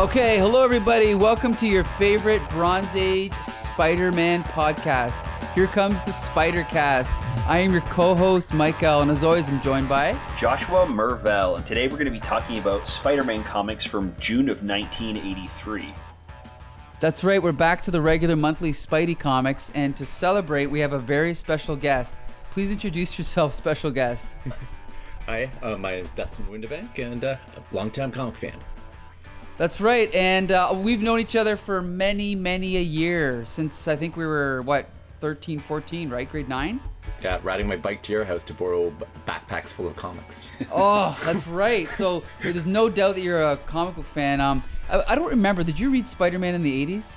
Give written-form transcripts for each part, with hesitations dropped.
Okay, hello everybody. Welcome to your favorite Bronze Age Spider-Man podcast. Here comes the Spider-Cast. I am your co-host, Michael, and as always, I'm joined by Joshua Mervell, and today we're going to be talking about Spider-Man comics from June of 1983. That's right, we're back to the regular monthly Spidey comics, and to celebrate, we have a very special guest. Please introduce yourself, special guest. Hi, my name is Dustin Windibank, and a longtime comic fan. That's right, and we've known each other for many a year, since I think we were, 13, 14, right? Grade 9? Yeah, riding my bike to your house to borrow backpacks full of comics. Oh, that's right. So there's no doubt that you're a comic book fan. I don't remember. Did you read Spider-Man in the 80s?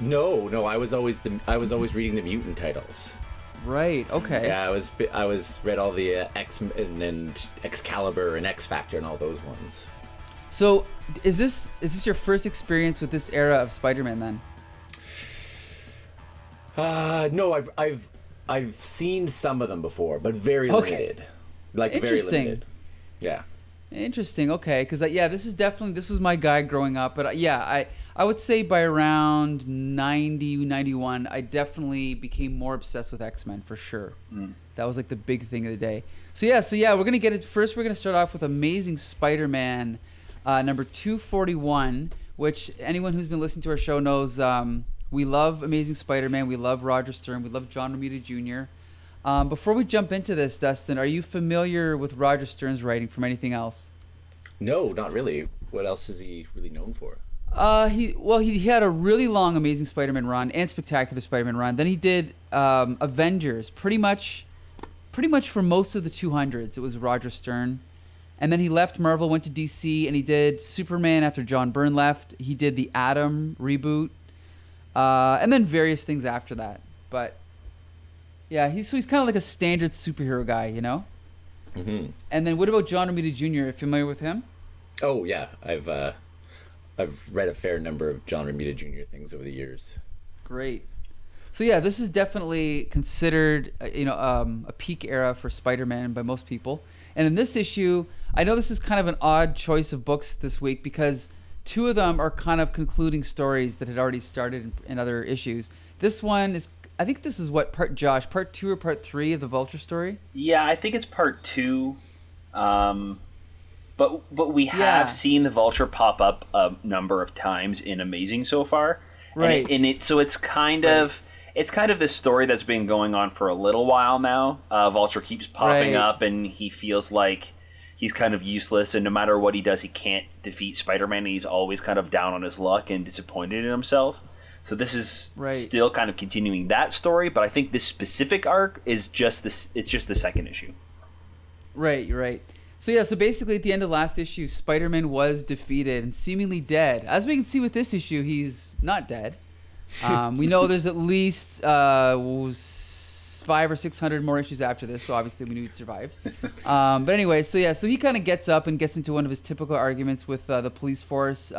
No, I was always reading the mutant titles. Right. Okay. Yeah, I was read all the X-Men and Excalibur and X-Factor and all those ones. So is this your first experience with this era of Spider-Man then? No, I've seen some of them before, but very limited. Like very limited. Yeah. Interesting. Okay, because this was my guy growing up, but I would say by around 90, 91, I definitely became more obsessed with X-Men for sure. That was like the big thing of the day. So we're gonna get it first. We're gonna start off with Amazing Spider-Man, number 241, which anyone who's been listening to our show knows. We love Amazing Spider-Man. We love Roger Stern. We love John Romita Jr. Before we jump into this, Dustin, are you familiar with Roger Stern's writing from anything else? No, not really. What else is he really known for? He had a really long Amazing Spider-Man run and Spectacular Spider-Man run. Then he did Avengers, pretty much for most of the 200s. It was Roger Stern. And then he left Marvel, went to DC, and he did Superman after John Byrne left. He did the Atom reboot. And then various things after that. But yeah, he's kind of like a standard superhero guy, you know? Mm-hmm. And then what about John Romita Jr.? Are you familiar with him? Oh yeah, I've read a fair number of John Romita Jr. things over the years. Great. So yeah, this is definitely considered a peak era for Spider-Man by most people. And in this issue, I know this is kind of an odd choice of books this week because two of them are kind of concluding stories that had already started in other issues. This one is, I think this is part 2 or part 3 of the Vulture story? Yeah, I think it's part 2. But we have seen the Vulture pop up a number of times in Amazing so far. Right. So it's kind of this story that's been going on for a little while now. Vulture keeps popping up and he feels like he's kind of useless, and no matter what he does, he can't defeat Spider-Man, and he's always kind of down on his luck and disappointed in himself. So this is still kind of continuing that story, but I think this specific arc is just the second issue. Right. So basically at the end of last issue, Spider-Man was defeated and seemingly dead. As we can see with this issue, he's not dead. We know there's at least 500 or 600 more issues after this, so obviously we knew he'd survive. But anyway, so he kind of gets up and gets into one of his typical arguments with the police force.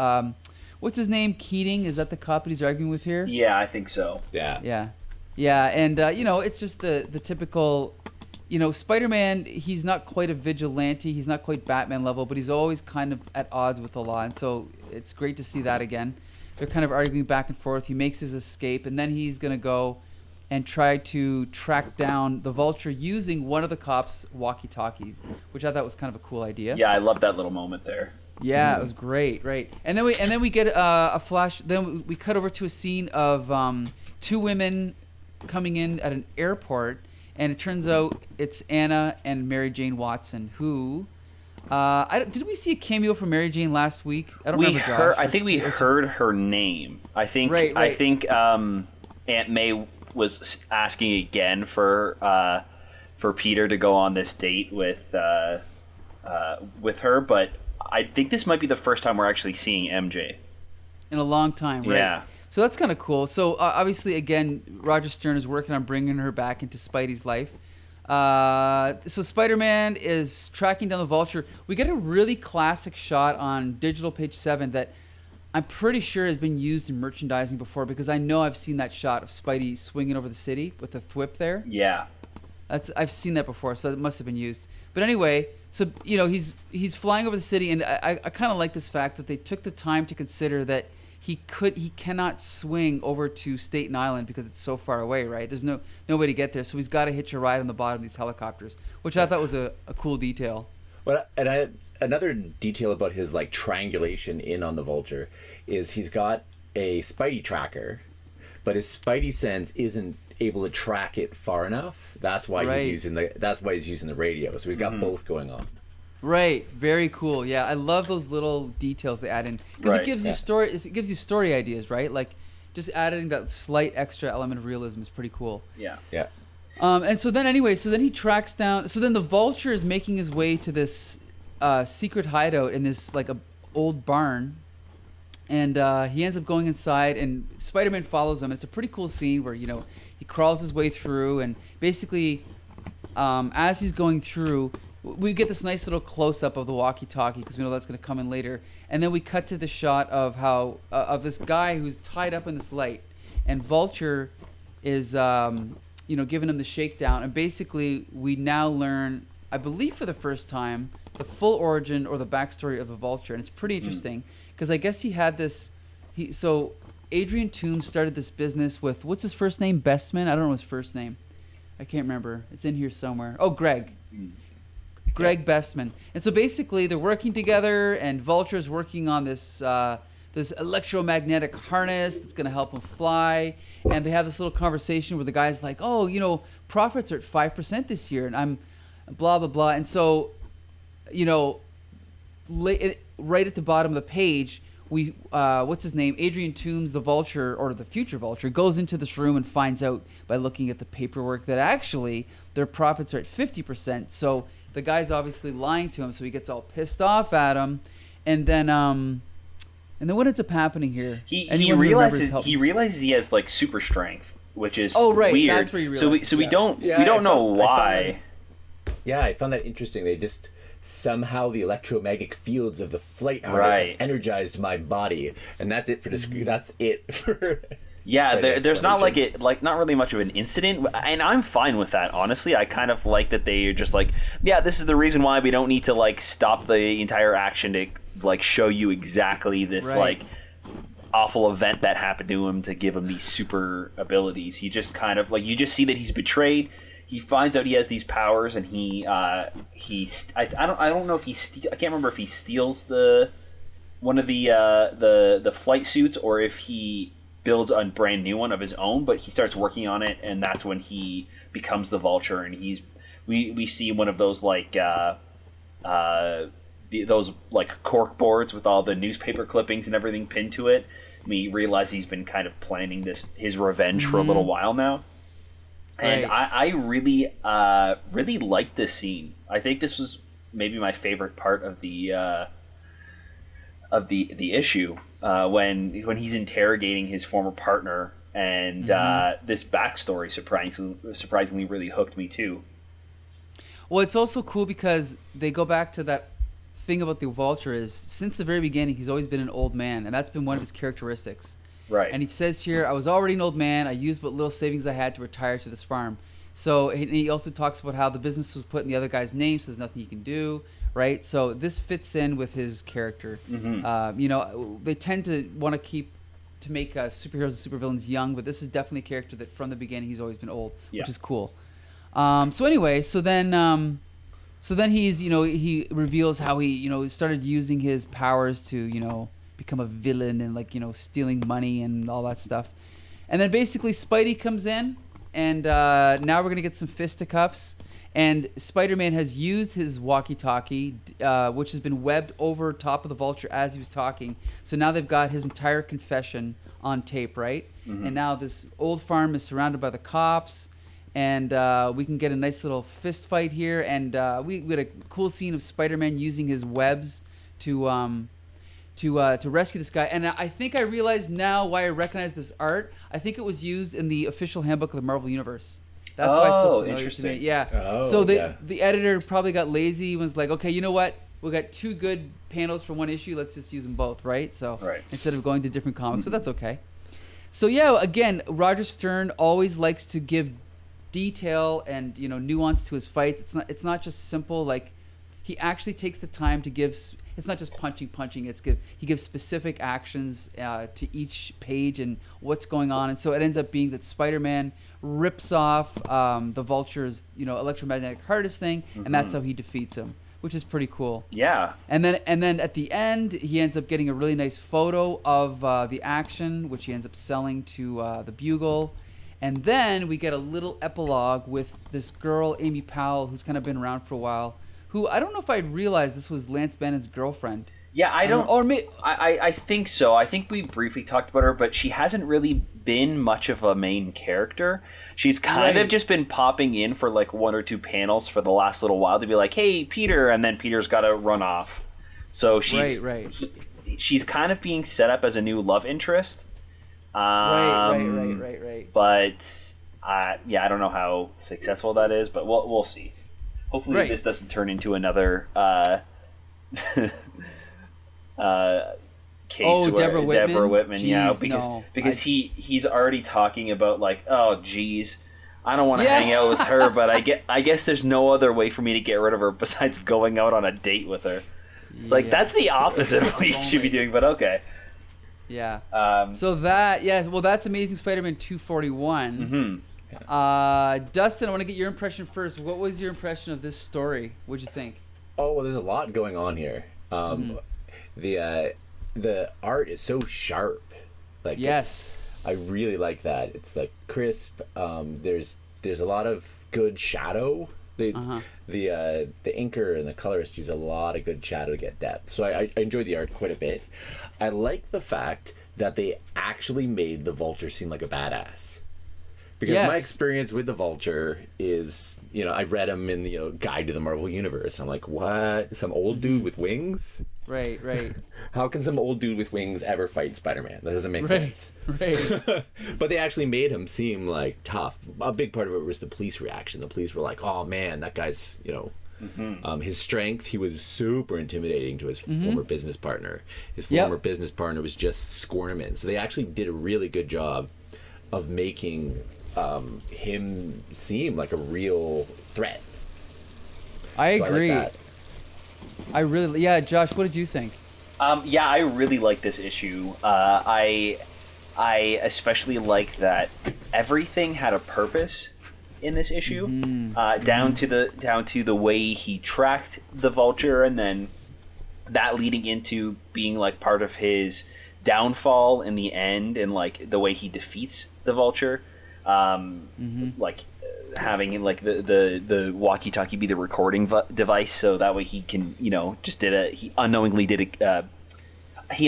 What's his name? Keating? Is that the cop that he's arguing with here? Yeah, I think so. Yeah. And it's just the typical, Spider-Man, he's not quite a vigilante, he's not quite Batman level, but he's always kind of at odds with the law, and so it's great to see that again. They're kind of arguing back and forth. He makes his escape, and then he's going to go and try to track down the Vulture using one of the cops' walkie-talkies, which I thought was kind of a cool idea. Yeah, I love that little moment there. Yeah, it was great, right? And then we get a flash. Then we cut over to a scene of two women coming in at an airport, and it turns out it's Anna and Mary Jane Watson, who. Did we see a cameo from Mary Jane last week? I don't remember. Josh. I think we heard her name. I think. Right. I think Aunt May was asking again for Peter to go on this date with her, but I think this might be the first time we're actually seeing MJ in a long time. Right? Yeah. So that's kind of cool. So obviously, again, Roger Stern is working on bringing her back into Spidey's life. So Spider-Man is tracking down the Vulture. We get a really classic shot on digital page 7 that I'm pretty sure has been used in merchandising before, because I know I've seen that shot of Spidey swinging over the city with the thwip there. Yeah. I've seen that before, so it must have been used. But anyway, so he's flying over the city, and I kind of like this fact that they took the time to consider that he cannot swing over to Staten Island because it's so far away, right? There's no way to get there, so he's got to hitch a ride on the bottom of these helicopters, which I thought was a cool detail. Well, another detail about his like triangulation in on the Vulture is he's got a Spidey tracker, but his Spidey sense isn't able to track it far enough. That's why he's using the radio. So he's got both going on. Right, very cool. Yeah, I love those little details they add in because it gives you story. It gives you story ideas, right? Like just adding that slight extra element of realism is pretty cool. Yeah. And so then he tracks down. So then the Vulture is making his way to this secret hideout in this like a old barn, and he ends up going inside, and Spider-Man follows him. It's a pretty cool scene where he crawls his way through, and basically, as he's going through, we get this nice little close-up of the walkie-talkie because we know that's going to come in later. And then we cut to the shot of how of this guy who's tied up in this light, and Vulture is giving him the shakedown. And basically, we now learn, I believe for the first time, the full origin or the backstory of the Vulture, and it's pretty interesting because I guess he had this. So Adrian Toomes started this business with what's his first name? Bestman? I don't know his first name. I can't remember. It's in here somewhere. Oh, Greg. Greg Bestman. And so basically they're working together, and Vulture's working on this this electromagnetic harness that's going to help him fly. And they have this little conversation where the guy's like, oh, profits are at 5% this year, and I'm blah, blah, blah. And so, right at the bottom of the page, we what's his name? Adrian Toomes, the Vulture, or the future Vulture, goes into this room and finds out by looking at the paperwork that actually their profits are at 50%. So the guy's obviously lying to him, so he gets all pissed off at him, and then what ends up happening here? He realizes he has like super strength, which is weird. That's where you realize. So we don't know why. I found that interesting. They just somehow the electromagnetic fields of the flight harness have energized my body, and that's it for that's it for. Yeah, there's not not really much of an incident, and I'm fine with that, honestly. I kind of like that they're just like, this is the reason why we don't need to like stop the entire action to like show you exactly this like awful event that happened to him to give him these super abilities. He just kind of like, you just see that he's betrayed. He finds out he has these powers, and I don't know if I can't remember if he steals one of the flight suits or if he builds a brand new one of his own, but he starts working on it, and that's when he becomes the Vulture. And we see one of those like those like cork boards with all the newspaper clippings and everything pinned to it. We realize he's been kind of planning his revenge for a little while now. And I really liked this scene. I think this was maybe my favorite part of the issue. When he's interrogating his former partner, and this backstory surprisingly really hooked me too. Well, it's also cool because they go back to that thing about the Vulture is since the very beginning he's always been an old man, and that's been one of his characteristics. Right. And he says here, I was already an old man. I used what little savings I had to retire to this farm. So he also talks about how the business was put in the other guy's name, so there's nothing he can do. Right, so this fits in with his character. They tend to want to make superheroes and supervillains young, but this is definitely a character that from the beginning he's always been old, which is cool. So anyway, so then he's he reveals how he started using his powers to become a villain and like stealing money and all that stuff, and then basically Spidey comes in, and now we're gonna get some fisticuffs. And Spider-Man has used his walkie-talkie, which has been webbed over top of the Vulture as he was talking. So now they've got his entire confession on tape, right? And now this old farm is surrounded by the cops, and we can get a nice little fist fight here. And we had a cool scene of Spider-Man using his webs to rescue this guy. And I think I realize now why I recognize this art. I think it was used in the official handbook of the Marvel Universe. That's why it's so familiar to me. Yeah. So the editor probably got lazy and was like, okay, you know what? We got two good panels for one issue. Let's just use them both, right? So instead of going to different comics, but that's okay. So yeah, again, Roger Stern always likes to give detail and nuance to his fight. It's not just simple. Like, he actually takes the time to give. It's not just punching. He gives specific actions to each page and what's going on, and so it ends up being that Spider-Man rips off the Vulture's electromagnetic harness thing, and that's how he defeats him, which is pretty cool. Yeah. And then at the end, he ends up getting a really nice photo of the action, which he ends up selling to the Bugle. And then we get a little epilogue with this girl, Amy Powell, who's kind of been around for a while, who I don't know if I realized this was Lance Bannon's girlfriend. Yeah, I don't. Or I think so. I think we briefly talked about her, but she hasn't really been much of a main character. She's kind of just been popping in for like one or two panels for the last little while to be like, "Hey, Peter," and then Peter's got to run off. So she's she's kind of being set up as a new love interest. Right. But I don't know how successful that is, but we'll see. Hopefully, this doesn't turn into another. Case where Deborah Whitman, Jeez, because he's already talking about like, oh geez, I don't want to hang out with her, but I guess there's no other way for me to get rid of her besides going out on a date with her. It's like, that's the opposite of what you should be doing, but okay. Yeah. That's Amazing Spider-Man 241. Dustin, I want to get your impression first. What was your impression of this story? What'd you think? Oh, well, there's a lot going on here. The art is so sharp. Like, I really like that. It's like crisp. There's a lot of good shadow. The inker and the colorist use a lot of good shadow to get depth. So I enjoyed the art quite a bit. I like the fact that they actually made the Vulture seem like a badass. Because my experience with the Vulture is, I read him in the Guide to the Marvel Universe. I'm like, what? Some old dude with wings? Right. How can some old dude with wings ever fight Spider-Man? That doesn't make sense. Right. But they actually made him seem like tough. A big part of it was the police reaction. The police were like, oh man, that guy's, his strength, he was super intimidating to his former business partner. His former business partner was just squirming. So they actually did a really good job of making him seem like a real threat. I agree. Josh, what did you think? I really like this issue. I especially like that everything had a purpose in this issue, down to the way he tracked the Vulture, and then that leading into being like part of his downfall in the end, and like the way he defeats the Vulture. Like having like the walkie-talkie be the recording device, so that way he can he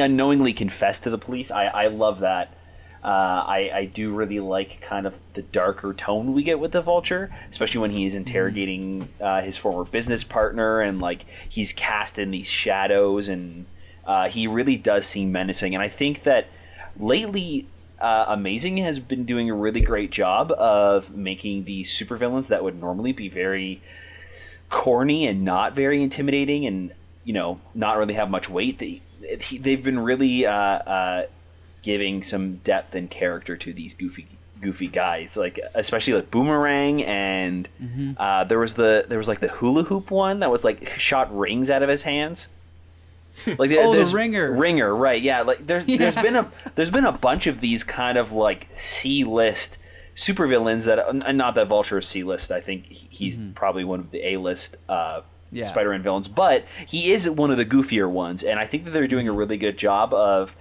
unknowingly confessed to the police. I love that. I do really like kind of the darker tone we get with the Vulture, especially when he's interrogating his former business partner, and like he's cast in these shadows, and he really does seem menacing. And I think that lately Amazing has been doing a really great job of making these supervillains that would normally be very corny and not very intimidating, and not really have much weight. They've been really giving some depth and character to these goofy guys, like especially like Boomerang, and there was like the hula hoop one that was like shot rings out of his hands. Like the ringer, right? Yeah, like there's been a bunch of these kind of like C-list supervillains that, and not that Vulture is C-list. I think he's probably one of the A-list Spider-Man villains, but he is one of the goofier ones, and I think that they're doing a really good job of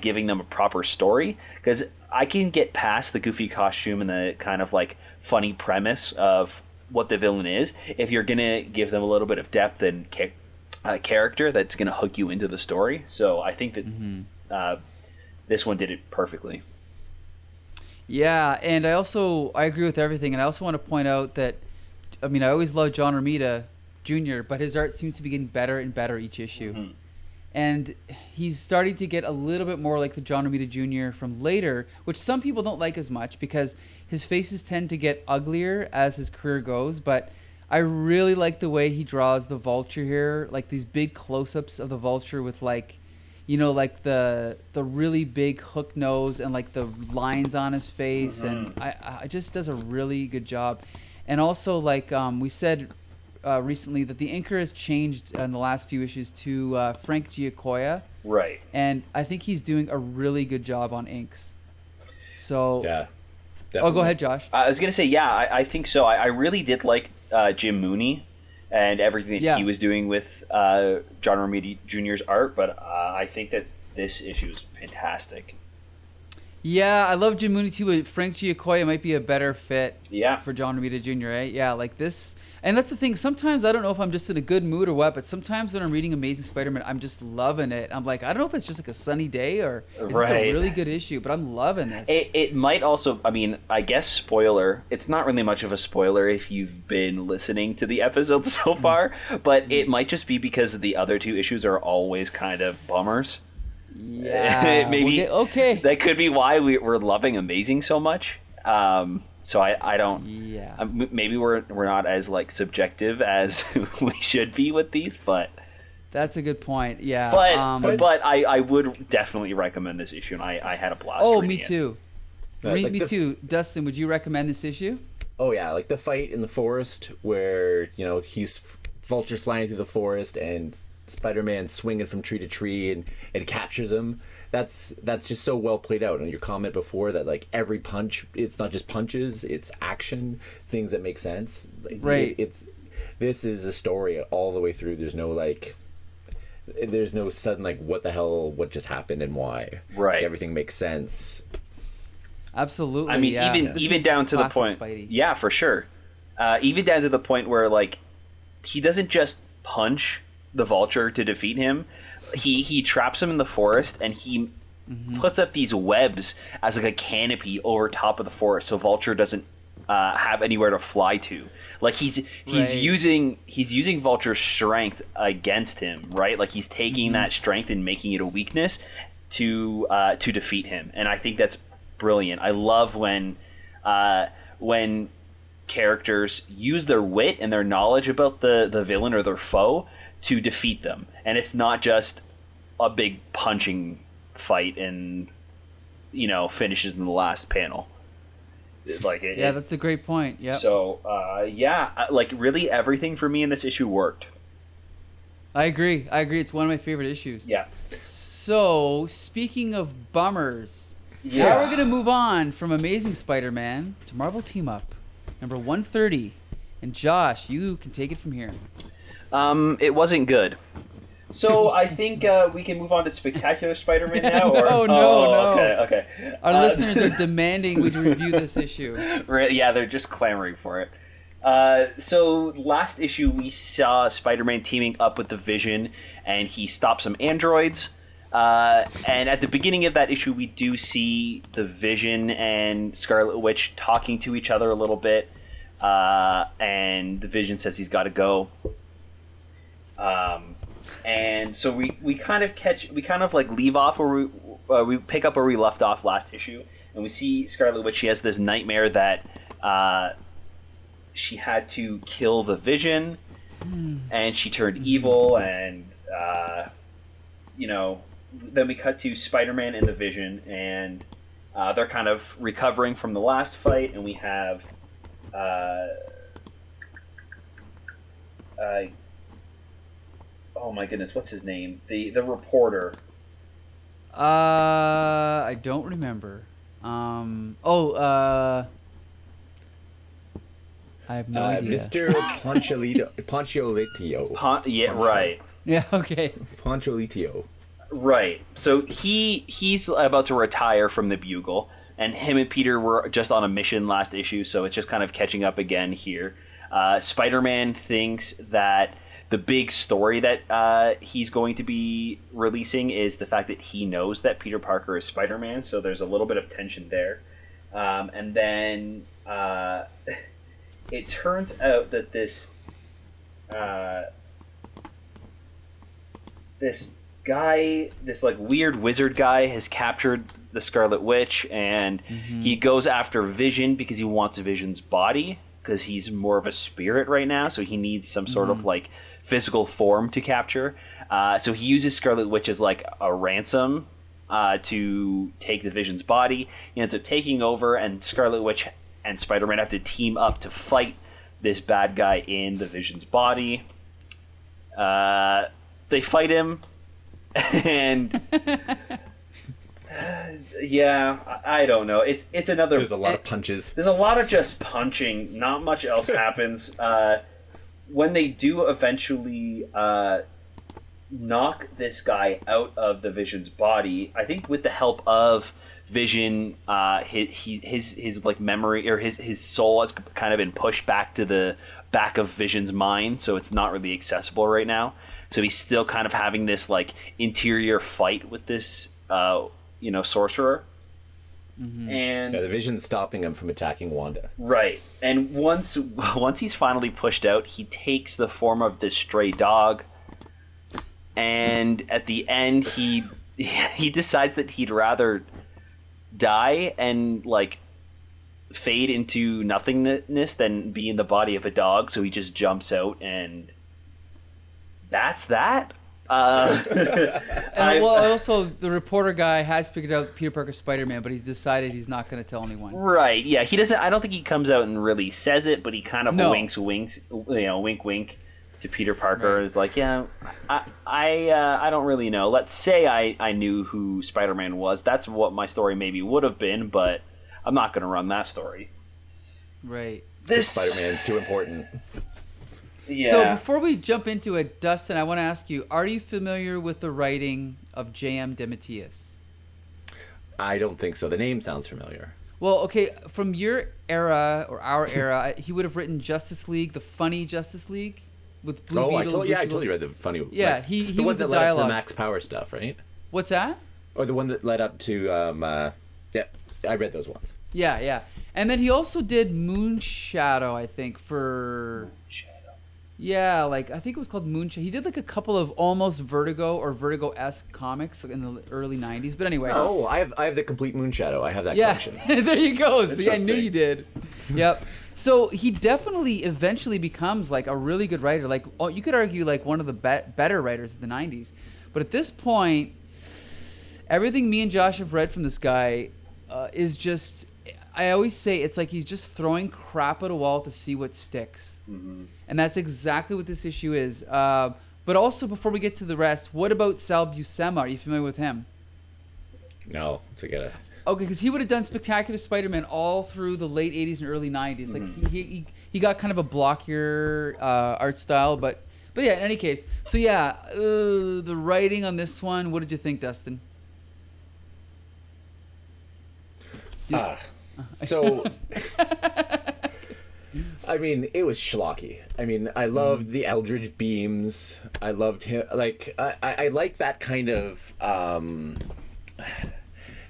giving them a proper story, because I can get past the goofy costume and the kind of like funny premise of what the villain is if you're gonna give them a little bit of depth and character that's going to hook you into the story. So I think that this one did it perfectly. Yeah, and I agree with everything, and I also want to point out that, I always loved John Romita Jr., but his art seems to be getting better and better each issue. And he's starting to get a little bit more like the John Romita Jr. from later, which some people don't like as much because his faces tend to get uglier as his career goes, but I really like the way he draws the Vulture here, like these big close-ups of the Vulture with like, you know, like the really big hook nose and like the lines on his face, and I just does a really good job. And also, like we said recently, that the inker has changed in the last few issues to Frank Giacoia. Right. And I think he's doing a really good job on inks. So Yeah. Definitely. Oh, go ahead, Josh. I was gonna say, yeah, I think so. I really did like Jim Mooney and everything that he was doing with John Romita Jr.'s art, but I think that this issue is fantastic. Yeah, I love Jim Mooney too, but Frank Giacoia might be a better fit for John Romita Jr., right? Yeah, like this. And that's the thing. Sometimes I don't know if I'm just in a good mood or what, but sometimes when I'm reading Amazing Spider-Man, I'm just loving it. I'm like, I don't know if it's just like a sunny day or it's just a really good issue, but I'm loving this. It might also, I mean, I guess spoiler, it's not really much of a spoiler if you've been listening to the episode so far, but it might just be because the other two issues are always kind of bummers. Yeah. Maybe okay. That could be why we're loving Amazing so much. So I don't. Yeah. Maybe we're not as like subjective as we should be with these, but that's a good point. Yeah. But I would definitely recommend this issue, and I had a blast. Oh, me too. Me too. Dustin, would you recommend this issue? Oh yeah, like the fight in the forest where he's Vulture flying through the forest and Spider-Man swinging from tree to tree and captures him. That's just so well played out. And your comment before that, like every punch, it's not just punches, it's action, things that make sense. Right. This is a story all the way through. There's no sudden like what the hell, what just happened and why. Right. Like, everything makes sense. Absolutely. I mean, yeah. even down to the point. Spidey. Yeah, for sure. Even down to the point where like he doesn't just punch the Vulture to defeat him. He traps him in the forest, and he puts up these webs as like a canopy over top of the forest, so Vulture doesn't have anywhere to fly to. Like he's using Vulture's strength against him, right? Like he's taking that strength and making it a weakness to defeat him. And I think that's brilliant. I love when characters use their wit and their knowledge about the villain or their foe to defeat them, and it's not just a big punching fight and finishes in the last panel. That's a great point. Yeah. So like really everything for me in this issue worked. I agree. It's one of my favorite issues. Yeah. So speaking of bummers, now we're gonna move on from Amazing Spider-Man to Marvel Team Up, number 130, and Josh, you can take it from here. It wasn't good. So I think we can move on to Spectacular Spider-Man now. No. Okay. Our listeners are demanding we review this issue. Yeah, they're just clamoring for it. So last issue we saw Spider-Man teaming up with the Vision, and he stopped some androids. And at the beginning of that issue, we do see the Vision and Scarlet Witch talking to each other a little bit. And the Vision says he's got to go. And so we kind of like leave off where we pick up where we left off last issue, and we see Scarlet Witch. She has this nightmare that she had to kill the Vision, and she turned evil, and then we cut to Spider-Man and the Vision, and they're kind of recovering from the last fight, and we have oh my goodness, what's his name? The reporter. I don't remember. I have no idea. Mr. Ponchiolitio. Yeah, right. Yeah, okay. Ponchiolitio. Right. So he's about to retire from the Bugle, and him and Peter were just on a mission last issue, so it's just kind of catching up again here. Spider-Man thinks that the big story that he's going to be releasing is the fact that he knows that Peter Parker is Spider-Man, so there's a little bit of tension there. And then it turns out that this guy, this like weird wizard guy, has captured the Scarlet Witch, and he goes after Vision because he wants Vision's body, because he's more of a spirit right now, so he needs some sort of like physical form to capture. So he uses Scarlet Witch as like a ransom to take the Vision's body. He ends up taking over, and Scarlet Witch and Spider-Man have to team up to fight this bad guy in the Vision's body. They fight him, and yeah, I don't know. It's another. There's a lot of punches. There's a lot of just punching. Not much else happens. When they do eventually knock this guy out of the Vision's body, I think with the help of Vision, his like memory or his soul has kind of been pushed back to the back of Vision's mind, so it's not really accessible right now. So he's still kind of having this like interior fight with this sorcerer. Mm-hmm. And the Vision's stopping him from attacking Wanda. Right. And once he's finally pushed out, he takes the form of this stray dog. And at the end, he decides that he'd rather die and like fade into nothingness than be in the body of a dog. So he just jumps out, and that's that. Also, the reporter guy has figured out Peter Parker's Spider-Man, but he's decided he's not going to tell anyone. Right? Yeah, he doesn't. I don't think he comes out and really says it, but he kind of winks, wink to Peter Parker. Right. Is like, yeah, I don't really know. Let's say I knew who Spider-Man was. That's what my story maybe would have been, but I'm not going to run that story. Right. This Spider-Man's too important. Yeah. So before we jump into it, Dustin, I want to ask you, are you familiar with the writing of Jm Dematteis? I don't think so. The name sounds familiar. Well, okay, from your era, or our era, he would have written Justice League, the funny Justice League, with Blue Beetle. I totally read the funny. Yeah, like, he the was one the that led up to dialogue. the Max Power stuff, right? What's that? Or the one that led up to, yeah, I read those ones. Yeah. And then he also did Moonshadow, I think, for... Yeah, like, I think it was called Moonshadow. He did, like, a couple of almost Vertigo or Vertigo-esque comics in the early 90s. But anyway. Oh, I have the complete Moonshadow. I have that collection. There you go. See, I knew you did. Yep. So he definitely eventually becomes, like, a really good writer. Like, you could argue, like, one of the better writers of the 90s. But at this point, everything me and Josh have read from this guy is just... I always say it's like he's just throwing crap at a wall to see what sticks. Mm-hmm. And that's exactly what this issue is. But also, before we get to the rest, what about Sal Buscema? Are you familiar with him? No, forget it. Okay, because he would have done Spectacular Spider-Man all through the late 80s and early 90s. Mm-hmm. Like, he got kind of a blockier art style. But yeah, in any case. So yeah, the writing on this one, what did you think, Dustin? So, I mean, it was schlocky. I mean, I loved the Eldritch Beams. I loved him. Like, I like that kind of,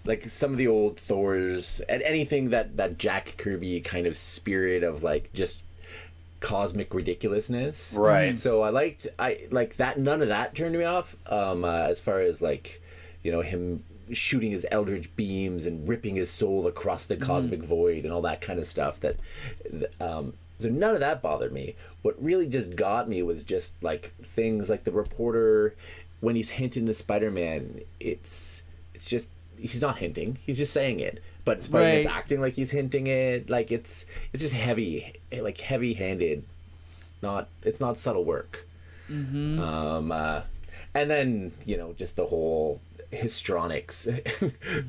like some of the old Thors and anything that Jack Kirby kind of spirit of like just cosmic ridiculousness. Right. So I like that. None of that turned me off. As far as like, him shooting his eldritch beams and ripping his soul across the cosmic void and all that kind of stuff. So none of that bothered me. What really just got me was just like things like the reporter when he's hinting to Spider-Man. It's just he's not hinting. He's just saying it. But Spider-Man's acting like he's hinting it. Like it's just heavy-handed. It's not subtle work. Mm-hmm. And then just the whole histrionics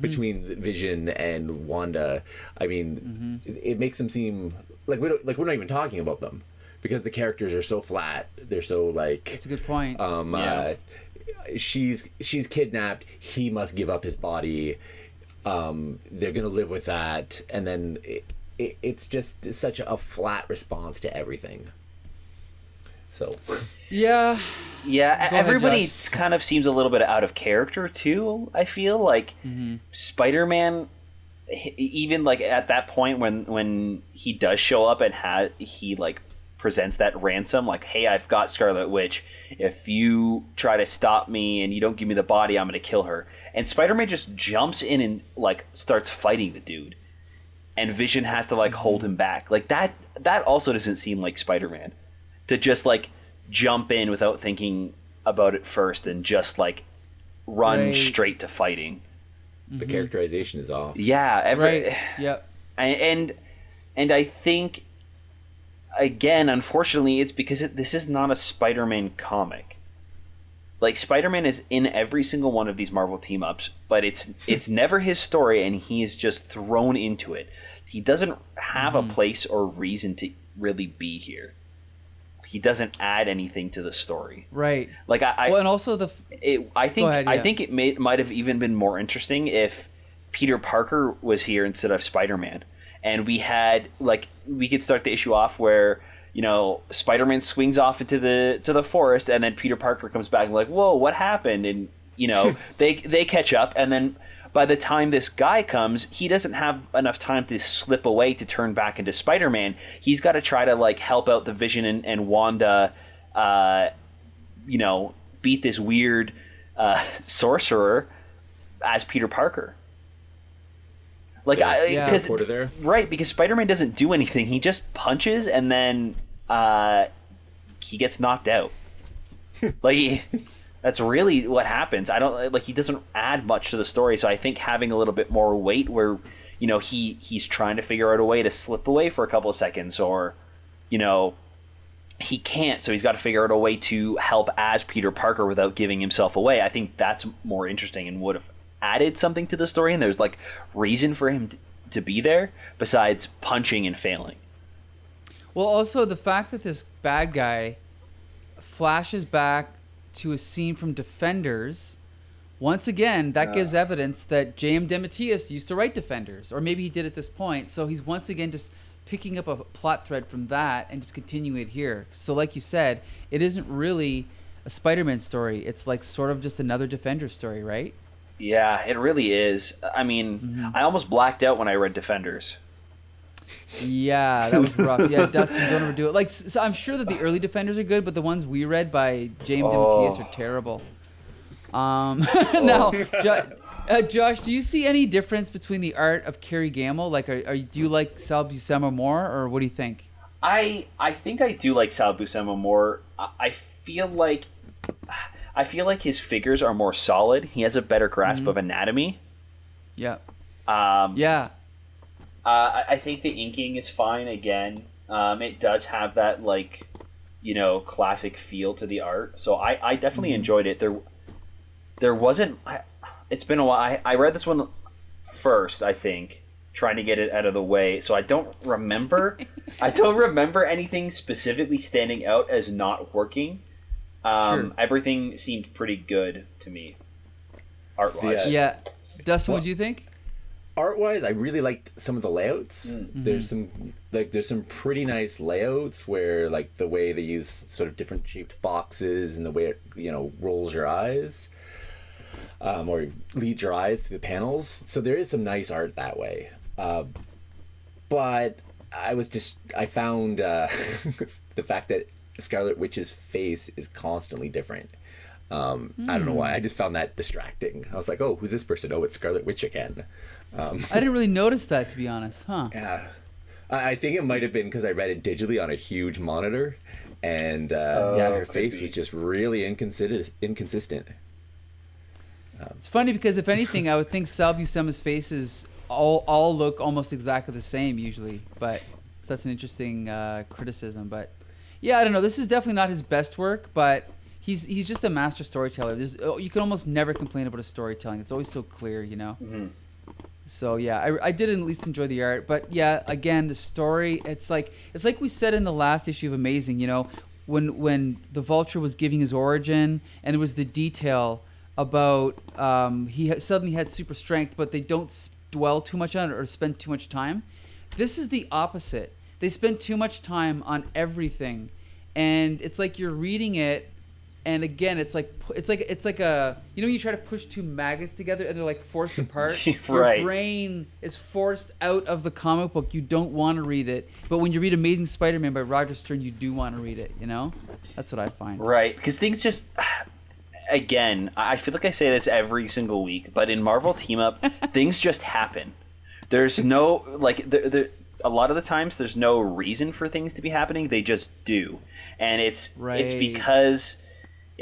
between Vision and Wanda. I mean, it makes them seem like we're not even talking about them because the characters are so flat. They're so like. That's a good point. She's kidnapped. He must give up his body. They're gonna live with that, and then it's just such a flat response to everything. So. Yeah. Everybody kind of seems a little bit out of character too. I feel like Spider-Man, even like at that point when he does show up and he like presents that ransom, like, hey, I've got Scarlet Witch. If you try to stop me and you don't give me the body, I'm going to kill her. And Spider-Man just jumps in and like starts fighting the dude, and Vision has to like hold him back. Like that also doesn't seem like Spider-Man to just like jump in without thinking about it first and just like run Right. straight to fighting. The characterization is off. Yeah, Right. Yep. and I think again, unfortunately, it's because this is not a Spider-Man comic. Like, Spider-Man is in every single one of these Marvel team-ups, but it's never his story, and he is just thrown into it. He doesn't have a place or reason to really be here. He doesn't add anything to the story. Right. Like, Well, and also I think Go ahead, I yeah. think it might have even been more interesting if Peter Parker was here instead of Spider-Man, and we could start the issue off where, you know, Spider-Man swings off into the forest, and then Peter Parker comes back and like, whoa, what happened? And, you know, they catch up, and then by the time this guy comes, he doesn't have enough time to slip away to turn back into Spider-Man. He's got to try to like help out the Vision and Wanda, you know, beat this weird sorcerer as Peter Parker. Like, Yeah. because Reporter there. right, because Spider-Man doesn't do anything. He just punches and then he gets knocked out. Like, that's really what happens. I don't like, he doesn't add much to the story. So I think having a little bit more weight, where, you know, he's trying to figure out a way to slip away for a couple of seconds, or, you know, he can't, so he's got to figure out a way to help as Peter Parker without giving himself away. I think that's more interesting and would have added something to the story, and there's like reason for him to be there besides punching and failing. Well, also the fact that this bad guy flashes back to a scene from Defenders, once again, that gives evidence that Jm Dematteis used to write Defenders, or maybe he did at this point. So he's once again just picking up a plot thread from that and just continuing it here. So like you said, it isn't really a Spider-Man story. It's like sort of just another Defenders story, right? Yeah, it really is. I mean, I almost blacked out when I read Defenders. Yeah, that was rough. Yeah, Dustin, don't overdo it. Like, so I'm sure that the early Defenders are good, but the ones we read by Jm Dematteis are terrible. Now, Josh, do you see any difference between the art of Kerry Gamble? Like, do you like Sal Buscema more, or what do you think? I think I do like Sal Buscema more. I feel like his figures are more solid. He has a better grasp of anatomy. Yeah. Yeah. I think the inking is fine again. It does have that, like, you know, classic feel to the art. So I definitely enjoyed it. There wasn't... it's been a while. I read this one first, I think, trying to get it out of the way. So I don't remember... I don't remember anything specifically standing out as not working. Sure. Everything seemed pretty good to me, art-wise. Yeah. Dustin, what do you think? Art-wise, I really liked some of the layouts. There's some pretty nice layouts where, like, the way they use sort of different shaped boxes and the way it, you know, rolls your eyes, or leads your eyes to the panels. So there is some nice art that way. But I found the fact that Scarlet Witch's face is constantly different. I don't know why. I just found that distracting. I was like, oh, who's this person? Oh, it's Scarlet Witch again. I didn't really notice that, to be honest. Huh. Yeah. I think it might have been because I read it digitally on a huge monitor. And her face was just really inconsistent. It's funny because, if anything, I would think Sal Buscema's faces all look almost exactly the same usually. But so that's an interesting criticism. But yeah, I don't know. This is definitely not his best work, but he's just a master storyteller. You can almost never complain about his storytelling. It's always so clear, you know? Mm-hmm. So yeah, I did at least enjoy the art. But yeah, again, the story, it's like we said in the last issue of Amazing, you know, when the Vulture was giving his origin, and it was the detail about he suddenly had super strength, but they don't dwell too much on it or spend too much time. This is the opposite. They spend too much time on everything, and it's like you're reading it, and again, it's like a, you know, you try to push two magnets together and they're like forced apart. Right. Your brain is forced out of the comic book. You don't want to read it, but when you read Amazing Spider-Man by Roger Stern, you do want to read it. You know, that's what I find. Right, because things just. Again, I feel like I say this every single week, but in Marvel Team Up, things just happen. There's no, like, a lot of the times there's no reason for things to be happening. They just do. And it's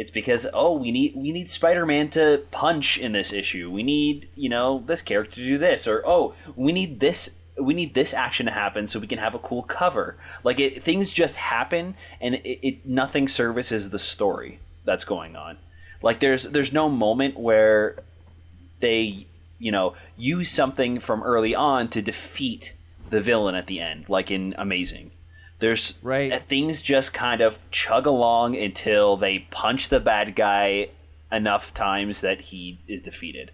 It's because we need Spider-Man to punch in this issue. We need this character to do this, or we need this action to happen so we can have a cool cover. Like things just happen, and it nothing services the story that's going on. Like there's no moment where they use something from early on to defeat the villain at the end, like in Amazing. There's things just kind of chug along until they punch the bad guy enough times that he is defeated.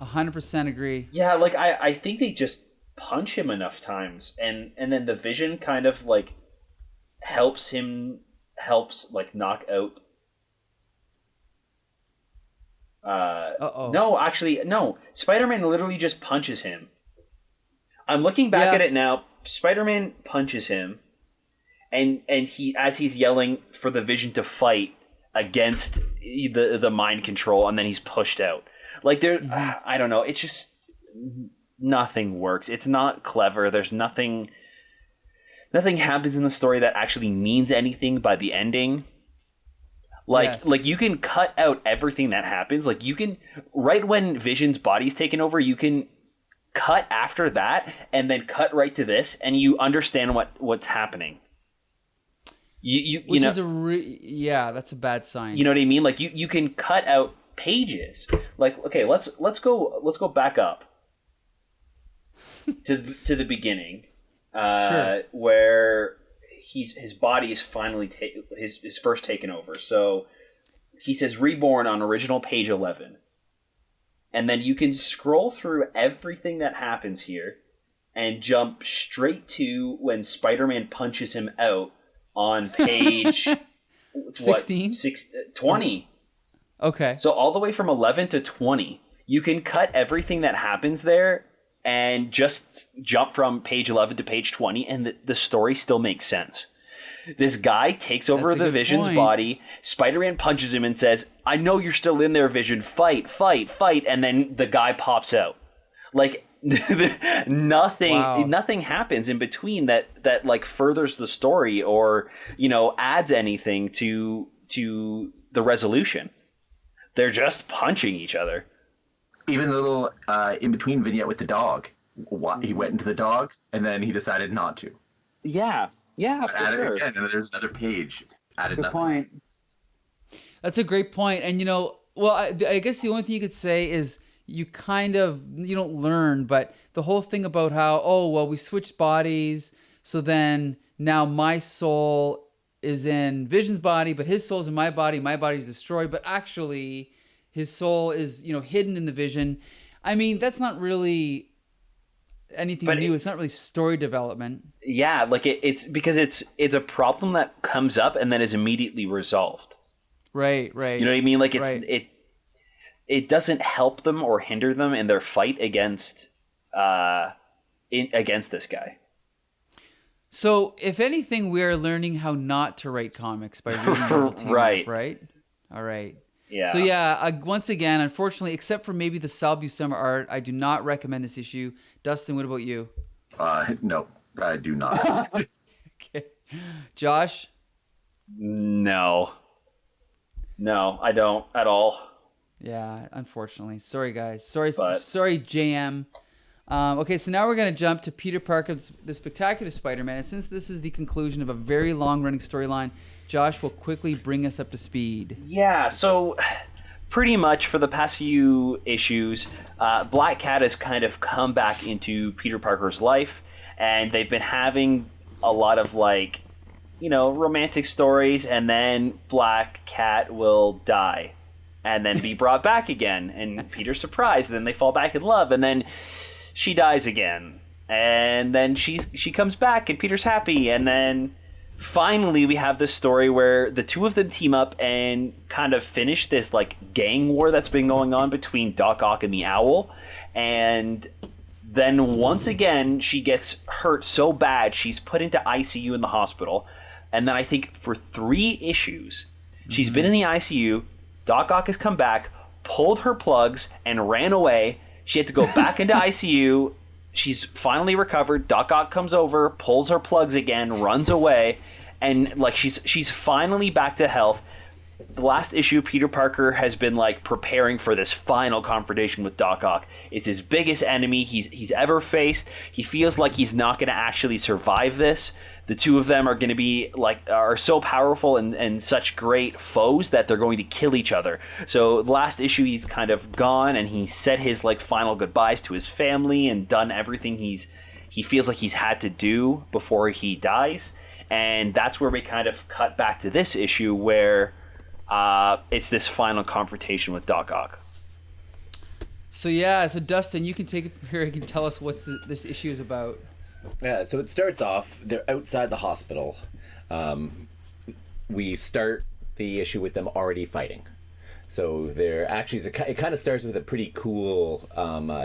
100% agree. Yeah, like I think they just punch him enough times, and then the Vision kind of like helps like knock out. No, actually, no. Spider-Man literally just punches him. I'm looking back at it now. Spider-Man punches him, and he, as he's yelling for the Vision to fight against the mind control, and then he's pushed out. Like I don't know. It's just nothing works. It's not clever. There's nothing happens in the story that actually means anything by the ending. Like you can cut out everything that happens. Like you can, right when Vision's body's taken over, you can cut after that and then cut right to this, and you understand what's happening. Which is that's a bad sign. You know what I mean? Like you can cut out pages. Like, okay, let's go back up to the beginning, sure. Where his body is finally his first taken over. So he says reborn on original page 11. And then you can scroll through everything that happens here and jump straight to when Spider-Man punches him out on page 16? 20. Okay. So all the way from 11 to 20, you can cut everything that happens there and just jump from page 11 to page 20, and the story still makes sense. This guy takes over the Vision's body. Spider-Man punches him and says, "I know you're still in there, Vision. Fight, fight, fight." And then the guy pops out. Like nothing happens in between that like furthers the story or adds anything to the resolution. They're just punching each other. Even the little in between vignette with the dog. He went into the dog and then he decided not to. Yeah. Yeah, for sure. Again, and there's another page. Added Good nothing. point. That's a great point. And I guess the only thing you could say is you don't learn, but the whole thing about how we switched bodies, so then now my soul is in Vision's body, but his soul's in my body's destroyed, but actually his soul is hidden in the Vision. I mean, that's not really anything new. It's not really story development. Yeah, like it's because it's a problem that comes up and then is immediately resolved. Right. You know what I mean? Like it doesn't help them or hinder them in their fight against this guy. So, if anything, we are learning how not to write comics by reading the whole team right? All right. Yeah. So once again, unfortunately, except for maybe the Sal Buscema art, I do not recommend this issue. Dustin, what about you? No, I do not. Okay. Josh? No, I don't at all. Yeah, unfortunately. Sorry, guys. Sorry, JM. Okay, so now we're going to jump to Peter Parker, the Spectacular Spider-Man. And since this is the conclusion of a very long-running storyline, Josh will quickly bring us up to speed. Yeah, so pretty much for the past few issues, Black Cat has kind of come back into Peter Parker's life, and they've been having a lot of romantic stories, and then Black Cat will die and then be brought back again, and Peter's surprised, and then they fall back in love, and then she dies again, and then she comes back and Peter's happy, and then finally we have this story where the two of them team up and kind of finish this gang war that's been going on between Doc Ock and the Owl, and then once again she gets hurt so bad she's put into ICU in the hospital, and then I think for 3 issues she's been in the ICU. Doc Ock has come back, pulled her plugs, and ran away. She had to go back into ICU. She's finally recovered. Doc Ock comes over, pulls her plugs again, runs away, and she's finally back to health. the last issue, Peter Parker has been like preparing for this final confrontation with Doc Ock. It's his biggest enemy he's ever faced. He feels like he's not going to actually survive this. The two of them are going to be are so powerful and such great foes that they're going to kill each other. So the last issue, he's kind of gone, and he said his like final goodbyes to his family and done everything he feels like he's had to do before he dies. And that's where we kind of cut back to this issue where it's this final confrontation with Doc Ock. So Dustin, you can take it from here. You can tell us what this issue is about. Yeah, so it starts off, they're outside the hospital. We start the issue with them already fighting. So they're actually, it kind of starts with a pretty cool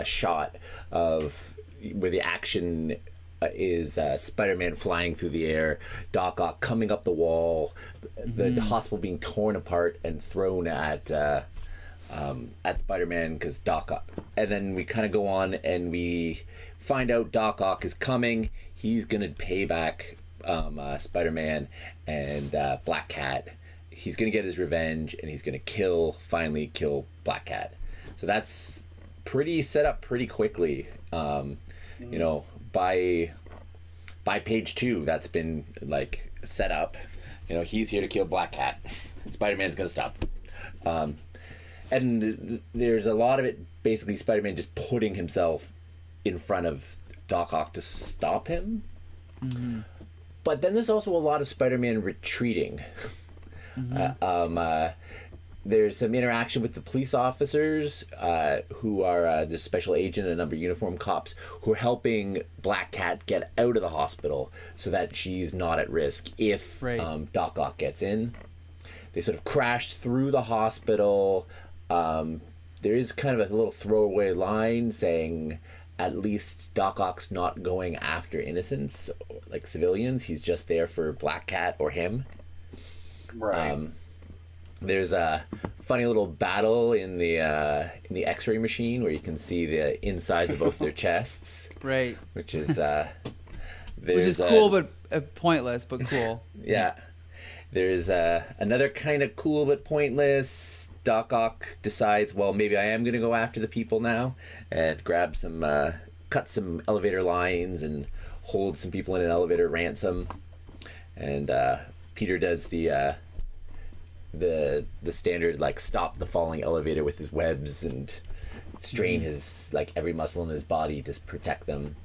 shot of where the action is Spider-Man flying through the air, Doc Ock coming up the wall, the hospital being torn apart and thrown at Spider-Man because Doc Ock. And then we kind of go on and we find out Doc Ock is coming. He's going to pay back Spider-Man and Black Cat. He's going to get his revenge, and he's going to finally kill Black Cat. So that's pretty set up pretty quickly. You know, by page 2, that's been like set up. You know, he's here to kill Black Cat. Spider-Man's going to stop. And there's a lot of it, basically Spider-Man just putting himself in front of Doc Ock to stop him. Mm-hmm. But then there's also a lot of Spider-Man retreating. Mm-hmm. There's some interaction with the police officers who are the special agent and a number of uniformed cops who are helping Black Cat get out of the hospital so that she's not at risk if Doc Ock gets in. They sort of crash through the hospital. There is kind of a little throwaway line saying at least Doc Ock's not going after innocents, like civilians. He's just there for Black Cat or him. Right. There's a funny little battle in the X-ray machine where you can see the insides of both their chests. Right. Which is cool but pointless, but cool. Yeah. There's another kind of cool but pointless. Doc Ock decides, well, maybe I am going to go after the people now, and grab cut some elevator lines and hold some people in an elevator ransom. And Peter does the standard, like, stop the falling elevator with his webs and strain his, like, every muscle in his body to protect them.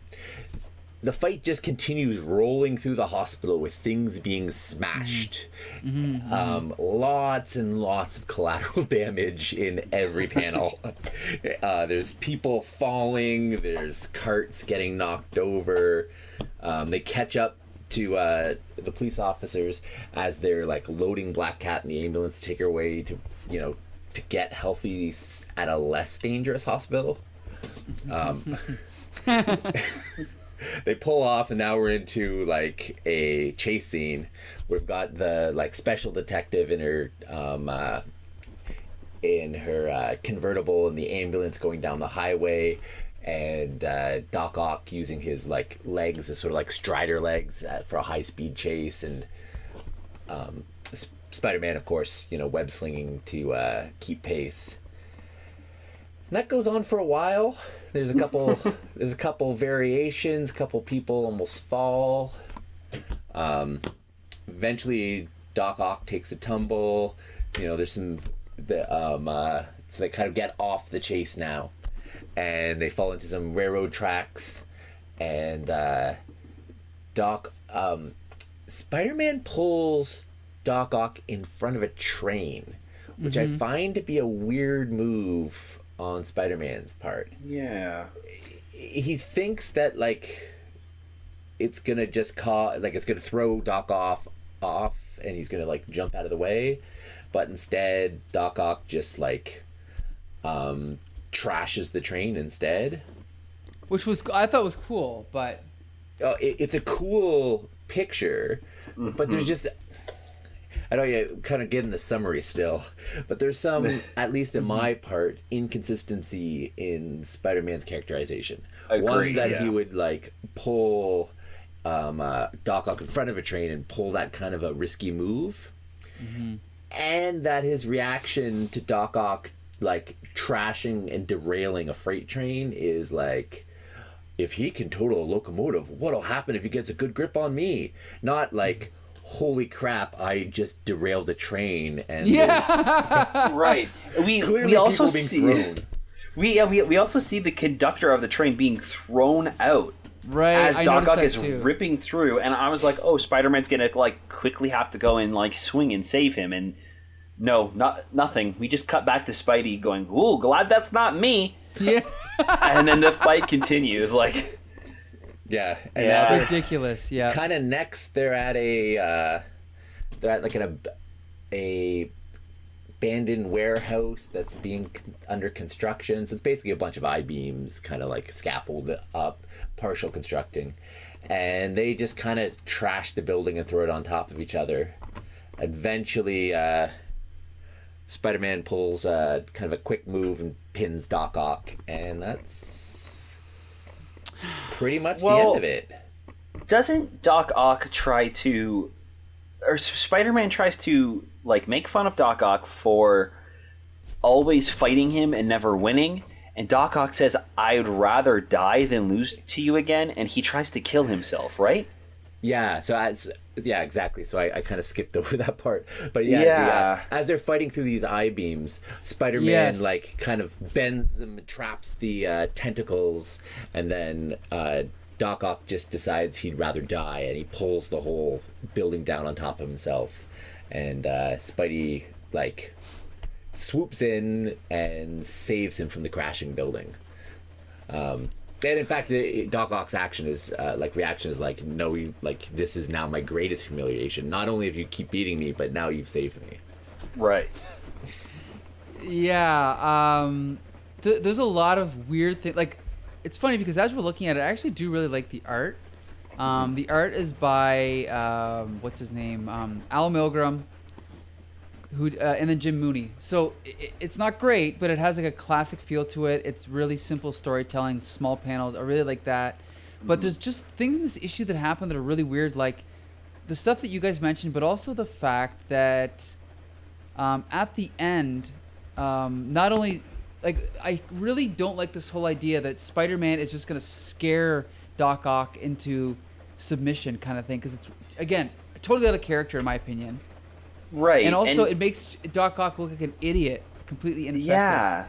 The fight just continues rolling through the hospital with things being smashed. Lots and lots of collateral damage in every panel. There's people falling. There's carts getting knocked over. They catch up to the police officers as they're like loading Black Cat in the ambulance to take her away to get healthy at a less dangerous hospital. They pull off, and now we're into like a chase scene. We've got the like special detective in her convertible in the ambulance going down the highway, and Doc Ock using his like legs as sort of like strider legs for a high speed chase, and Spider-Man, of course, web slinging to keep pace. And that goes on for a while. There's a couple variations. A couple people almost fall. Eventually, Doc Ock takes a tumble. There's so they kind of get off the chase now, and they fall into some railroad tracks. And Spider-Man pulls Doc Ock in front of a train, which I find to be a weird move on Spider-Man's part. Yeah. He thinks that like it's gonna just it's gonna throw Doc off and he's gonna like jump out of the way, but instead Doc Ock just like trashes the train instead, which I thought was cool. But it's a cool picture, but there's just, I know you're kind of getting the summary still, but there's some, at least in my part, inconsistency in Spider-Man's characterization. One that he would like pull Doc Ock in front of a train and pull that kind of a risky move, and that his reaction to Doc Ock like trashing and derailing a freight train is like, if he can total a locomotive, what'll happen if he gets a good grip on me? Not like, holy crap, I just derailed a train and right. We also see we also see the conductor of the train being thrown out. Right, as Doc Ock is too. ripping through, and I was like, "Oh, Spider-Man's gonna like quickly have to go and like swing and save him." And no, nothing. We just cut back to Spidey going, "Ooh, glad that's not me." Yeah, and then the fight continues. Like, yeah, and now ridiculous. Yeah, kind of next they're at like a abandoned warehouse that's being under construction. So it's basically a bunch of I-beams kind of like scaffolded up, partial constructing, and they just kind of trash the building and throw it on top of each other. Eventually Spider-Man pulls kind of a quick move and pins Doc Ock, and that's pretty much the end of it. Doesn't Doc Ock try to, or Spider-Man tries to like make fun of Doc Ock for always fighting him and never winning, and Doc Ock says, "I'd rather die than lose to you again," and he tries to kill himself, right? Yeah, exactly. So I kind of skipped over that part. But as they're fighting through these I-beams, Spider-Man like kind of bends them, traps the tentacles, and then Doc Ock just decides he'd rather die, and he pulls the whole building down on top of himself. And Spidey like swoops in and saves him from the crashing building. And in fact, Doc Ock's reaction is like, no, this is now my greatest humiliation. Not only have you keep beating me, but now you've saved me. Right. Yeah. There's a lot of weird things. Like, it's funny because as we're looking at it, I actually do really like the art. The art is by what's his name, Al Milgrom, who and then Jim Mooney. So it's not great, but it has like a classic feel to it. It's really simple storytelling, small panels. I really like that. But there's just things in this issue that happen that are really weird, like the stuff that you guys mentioned, but also the fact that at the end, not only like I really don't like this whole idea that Spider-Man is just gonna scare Doc Ock into submission kind of thing, because it's again totally out of character in my opinion. Right. And also it makes Doc Ock look like an idiot, completely ineffective. Yeah.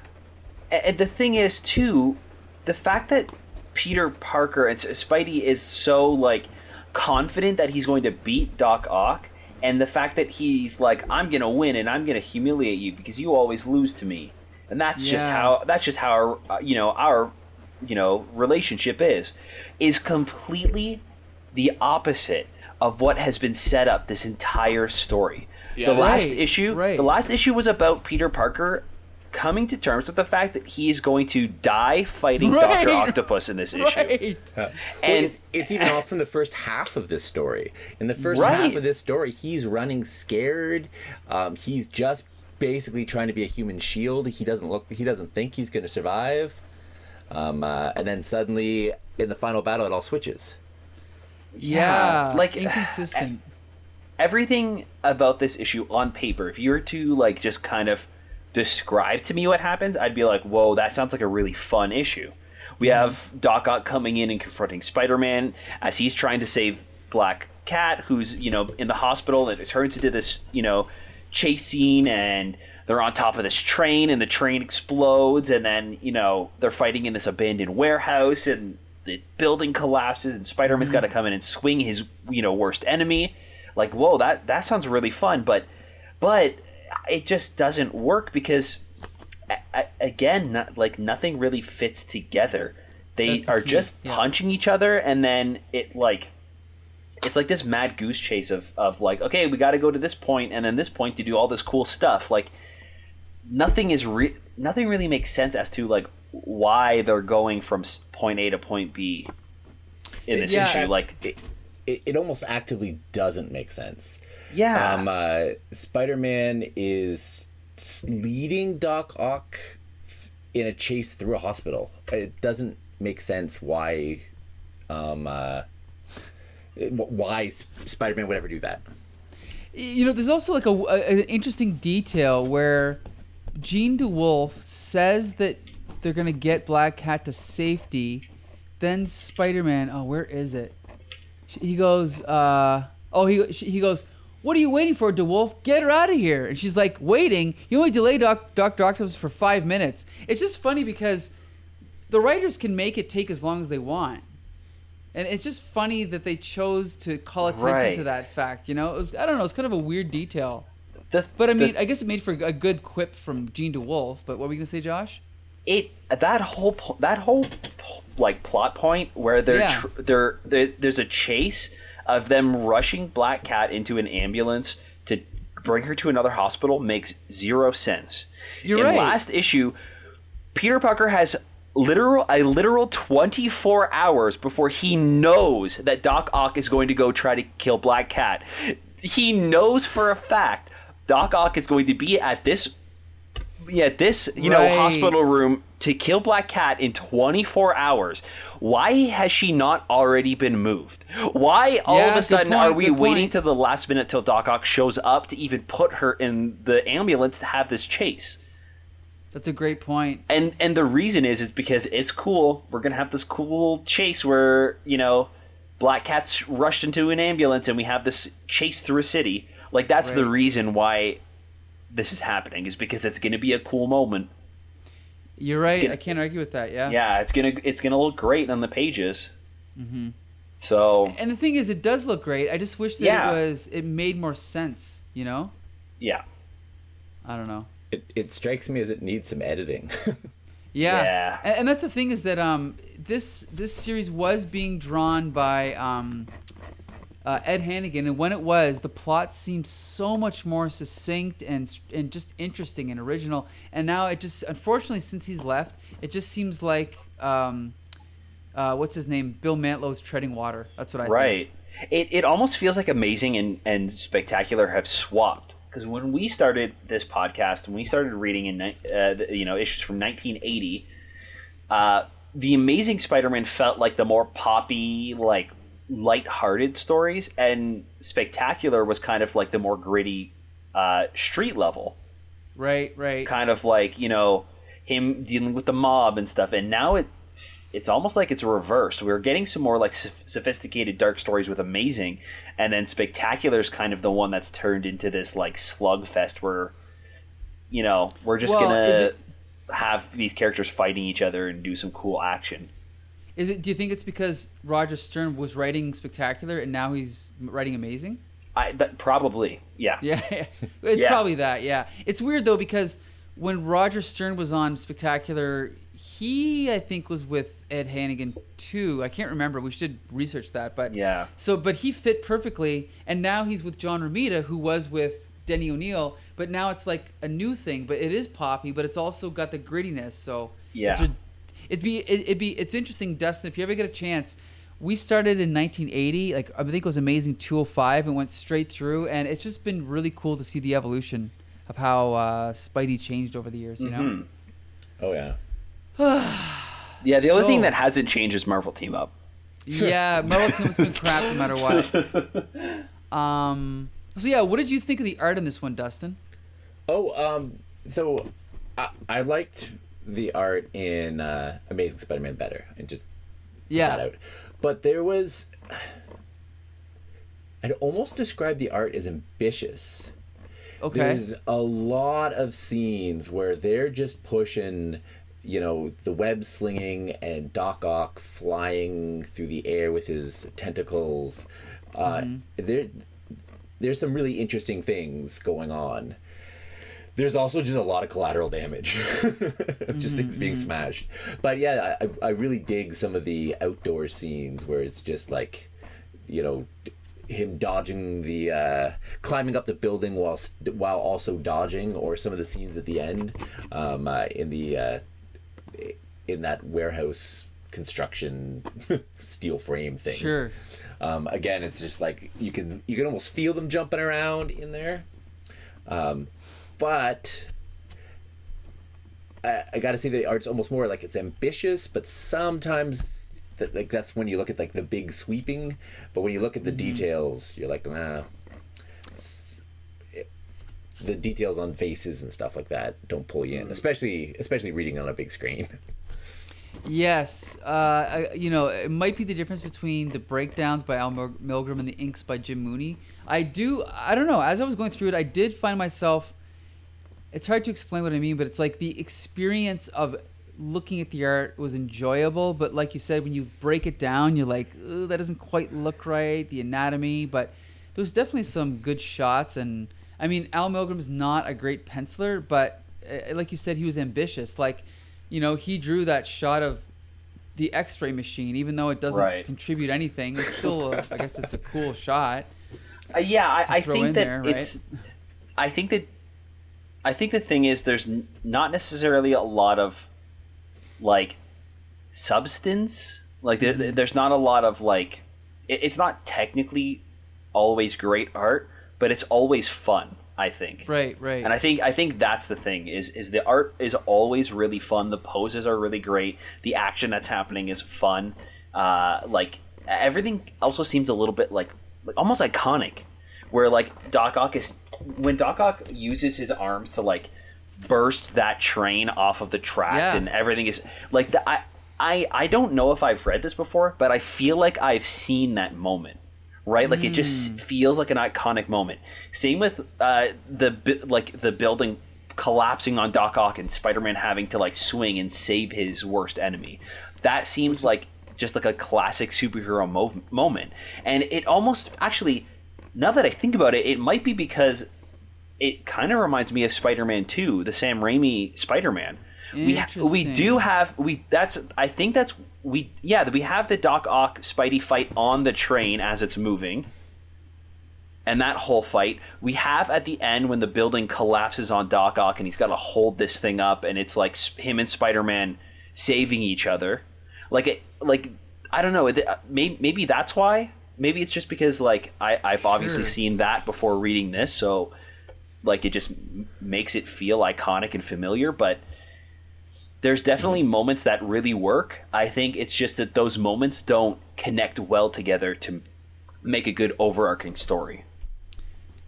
And the thing is too, the fact that Peter Parker and Spidey is so like confident that he's going to beat Doc Ock, and the fact that he's like, I'm gonna win and I'm gonna humiliate you because you always lose to me, and that's just how our relationship is completely the opposite of what has been set up this entire story. Yeah. The last issue was about Peter Parker coming to terms with the fact that he is going to die fighting Dr. Octopus in this issue. And it's even off from the first half of this story. In the first half of this story, he's running scared. He's just basically trying to be a human shield. He doesn't think he's going to survive. And then suddenly in the final battle, it all switches. Yeah, like inconsistent. Everything about this issue on paper, if you were to like just kind of describe to me what happens, I'd be like, whoa, that sounds like a really fun issue. We have Doc Ock coming in and confronting Spider-Man as he's trying to save Black Cat, who's in the hospital, and it turns into this chase scene, and they're on top of this train, and the train explodes, and then they're fighting in this abandoned warehouse, and the building collapses, and Spider-Man's got to come in and swing his worst enemy. Like, whoa, that sounds really fun, but it just doesn't work because again, nothing really fits together. They are just punching each other, and then it's like this mad goose chase of like, okay, we got to go to this point and then this point to do all this cool stuff. Like nothing really makes sense as to like why they're going from point A to point B in this issue. Like it almost actively doesn't make sense. Yeah. Spider-Man is leading Doc Ock in a chase through a hospital. It doesn't make sense why Spider-Man would ever do that. There's also like an interesting detail where Jean DeWolf says that they're gonna get Black Cat to safety. Then Spider-Man, where is it? He goes, he goes, what are you waiting for, DeWolf? Get her out of here. And she's like, waiting? You only delay Dr. Octopus for 5 minutes. It's just funny because the writers can make it take as long as they want. And it's just funny that they chose to call attention to that fact, I don't know, it's kind of a weird detail. But I mean, I guess it made for a good quip from Jean DeWolf, but what were you going to say, Josh? That whole like plot point where there's a chase of them rushing Black Cat into an ambulance to bring her to another hospital makes zero sense. You're right. In last issue, Peter Parker has a literal 24 hours before he knows that Doc Ock is going to go try to kill Black Cat. He knows for a fact Doc Ock is going to be at this hospital room to kill Black Cat in 24 hours. Why has she not already been moved? Why all of a sudden are we waiting to the last minute till Doc Ock shows up to even put her in the ambulance to have this chase? That's a great point. And the reason is because it's cool. We're going to have this cool chase where, Black Cat's rushed into an ambulance and we have this chase through a city. Like, that's the reason why this is happening, is because it's going to be a cool moment. You're right. I can't argue with that. Yeah. Yeah, it's gonna look great on the pages. Mm-hmm. So. And the thing is, it does look great. I just wish that it made more sense. Yeah. I don't know. It strikes me as it needs some editing. Yeah. And that's the thing is that this series was being drawn by Ed Hannigan, and when it was, the plot seemed so much more succinct and just interesting and original. And now it just, unfortunately, since he's left, it just seems like what's his name? Bill Mantlo's treading water. That's what I think. Right. It almost feels like Amazing and Spectacular have swapped. Because when we started this podcast, when we started reading in issues from 1980, the Amazing Spider-Man felt like the more poppy, like light-hearted stories, and Spectacular was kind of like the more gritty street level. Right. Kind of like, him dealing with the mob and stuff. And now it's almost like it's reversed. We're getting some more like sophisticated dark stories with Amazing, and then Spectacular's kind of the one that's turned into this like slugfest where, we're just gonna have these characters fighting each other and do some cool action. Do you think it's because Roger Stern was writing Spectacular and now he's writing Amazing? Probably, yeah. Yeah, it's probably that, yeah. It's weird, though, because when Roger Stern was on Spectacular, he, I think, was with Ed Hannigan, too. I can't remember. We should research that. But yeah. But he fit perfectly, and now he's with John Romita, who was with Denny O'Neil, but now it's like a new thing. But it is poppy, but it's also got the grittiness, so... Yeah. It's interesting, Dustin, if you ever get a chance. We started in 1980, like I think it was Amazing 205, and went straight through, and it's just been really cool to see the evolution of how Spidey changed over the years, Mm-hmm. Oh yeah. Yeah, the only thing that hasn't changed is Marvel Team Up. Yeah, Marvel Team Up's been crap no matter what. So yeah, what did you think of the art in this one, Dustin? So I liked the art in Amazing Spider-Man better, and just put that out. But there was, I'd almost describe the art as ambitious. Okay. There's a lot of scenes where they're just pushing, the web slinging and Doc Ock flying through the air with his tentacles. There's some really interesting things going on. There's also just a lot of collateral damage. Just things being smashed. But yeah, I really dig some of the outdoor scenes where it's just like, him dodging climbing up the building while also dodging, or some of the scenes at the end in that warehouse construction steel frame thing. Sure. Again, it's just like you can almost feel them jumping around in there. But I gotta say the art's almost more like it's ambitious, but sometimes that's when you look at like the big sweeping. But when you look at the details, you're like, the details on faces and stuff like that don't pull you in, especially reading on a big screen. Yes, it might be the difference between the breakdowns by Al Milgrom and the inks by Jim Mooney. I don't know. As I was going through it, I did find myself. It's hard to explain what I mean, but it's like the experience of looking at the art was enjoyable, but like you said, when you break it down, you're like, that doesn't quite look right, the anatomy, but there's definitely some good shots. And I mean, Al Milgram's not a great penciler, but like you said, he was ambitious. Like, he drew that shot of the X-ray machine, even though it doesn't contribute anything. It's still, I guess it's a cool shot. I think that it's. I think the thing is, there's not necessarily a lot of like substance. Like there's not a lot of like. It's not technically always great art, but it's always fun. I think. Right. And I think that's the thing is the art is always really fun. The poses are really great. The action that's happening is fun. Like everything also seems a little bit like almost iconic, where like Doc Ock when Doc Ock uses his arms to like burst that train off of the tracks and everything is like I don't know if I've read this before, but I feel like I've seen that moment. Right, like it just feels like an iconic moment. Same with the building collapsing on Doc Ock and Spider-Man having to like swing and save his worst enemy. That seems like just like a classic superhero moment. And it almost actually, now that I think about it, it might be because it kind of reminds me of Spider-Man 2, the Sam Raimi Spider-Man. We have the Doc Ock Spidey fight on the train as it's moving, and that whole fight we have at the end when the building collapses on Doc Ock and he's got to hold this thing up, and it's like him and Spider-Man saving each other. I don't know. Maybe that's why. Maybe it's just because like I've obviously seen that before reading this, so like it just makes it feel iconic and familiar, but. There's definitely moments that really work. I think it's just that those moments don't connect well together to make a good overarching story.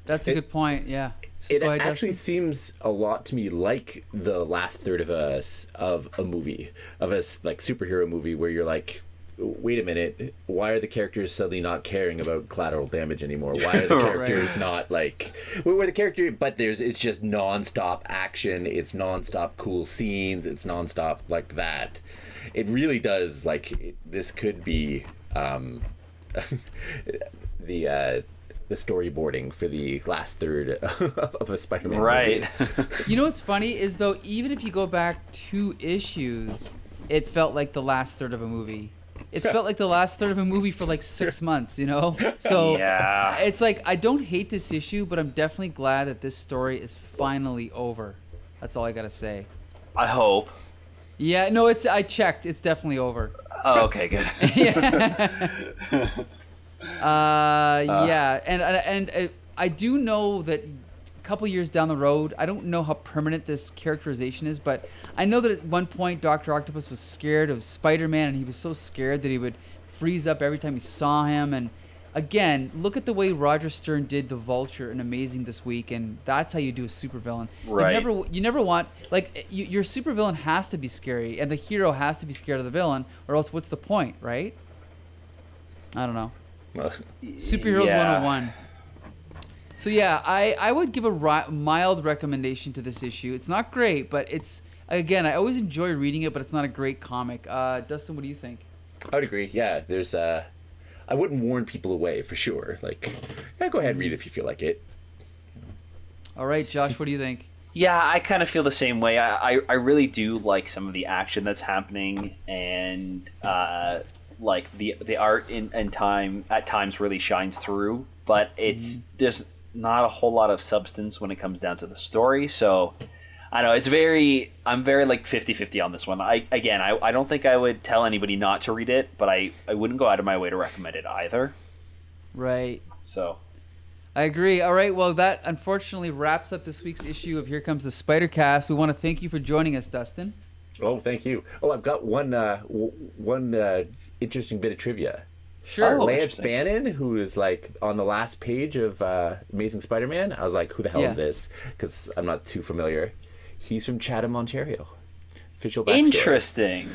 That's a good point, yeah. It actually seems a lot to me like the last third of a movie, of a like superhero movie, where you're like, wait a minute, why are the characters suddenly not caring about collateral damage anymore? Why are the characters not like, where the character, but it's just nonstop action, it's nonstop cool scenes, it's nonstop like that. It really does, like, this could be the storyboarding for the last third of a Spider-Man movie. You know what's funny is, though, even if you go back 2 issues, it felt like the last third of a movie. It felt like the last third of a movie for like 6 months, So it's like, I don't hate this issue, but I'm definitely glad that this story is finally over. That's all I gotta say. I hope. Yeah, no, I checked. It's definitely over. Oh, okay, good. And I do know that couple years down the road, I don't know how permanent this characterization is, but I know that at one point Dr. Octopus was scared of Spider-Man, and he was so scared that he would freeze up every time he saw him. And again, look at the way Roger Stern did the Vulture in Amazing this week, and that's how you do a supervillain. Right. You never want, like, your supervillain has to be scary, and the hero has to be scared of the villain, or else what's the point, right? I don't know. Superheroes 101. So yeah, I would give a mild recommendation to this issue. It's not great, but it's, again, I always enjoy reading it, but it's not a great comic. Dustin, what do you think? I would agree. Yeah, there's I wouldn't warn people away for sure. Like, yeah, go ahead and read it if you feel like it. All right, Josh, what do you think? Yeah, I kind of feel the same way. I really do like some of the action that's happening, and like the art in time at times really shines through, but it's there's not a whole lot of substance when it comes down to the story. So I know I'm very like 50-50 on this one. I don't think I would tell anybody not to read it, but I wouldn't go out of my way to recommend it either. Right. So I agree. All right, well, that unfortunately wraps up this week's issue of Here Comes the Spider-Cast. We want to thank you for joining us, Dustin. Oh, thank you. Oh, I've got one interesting bit of trivia. Sure. Oh, Lance interesting. Bannon, who is like on the last page of Amazing Spider-Man. I was like, who the hell Yeah. is this? Because I'm not too familiar. He's from Chatham, Ontario. Official backstory. Interesting.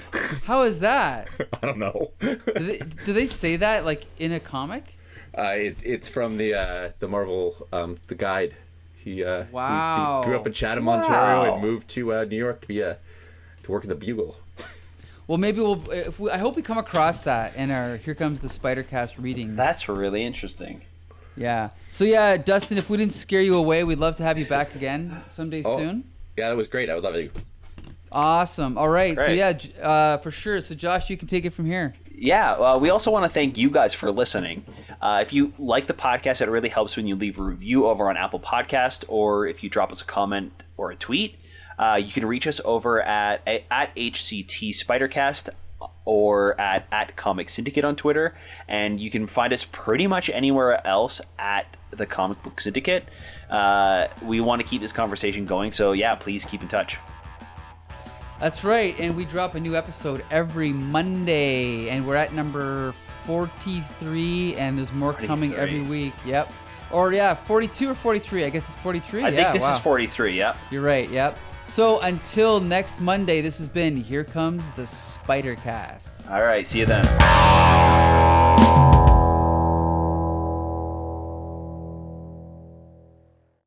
How is that? I don't know. Do they say that like in a comic? It's from the Marvel the guide. He Wow. he grew up in Chatham, Wow. Ontario, and moved to New York to work in the Bugle. Well, maybe I hope we come across that in our Here Comes the Spider-Cast readings. That's really interesting. Yeah. So yeah, Dustin, if we didn't scare you away, we'd love to have you back again someday soon. Yeah, that was great. I would love it. Awesome. All right. So Great. yeah, for sure. So Josh, you can take it from here. Yeah, we also want to thank you guys for listening. If you like the podcast, it really helps when you leave a review over on Apple Podcast, or if you drop us a comment or a tweet. You can reach us over at HCT Spidercast or at Comic Syndicate on Twitter, and you can find us pretty much anywhere else at the Comic Book Syndicate. We want to keep this conversation going, so yeah, please keep in touch. That's right, and we drop a new episode every Monday, and we're at number 43, and there's more coming 43. every week. Yep. Or yeah, 42 or 43. I guess it's 43. I think this is 43, yeah. You're right. Yep. So until next Monday, this has been Here Comes the Spider-Cast. All right, see you then.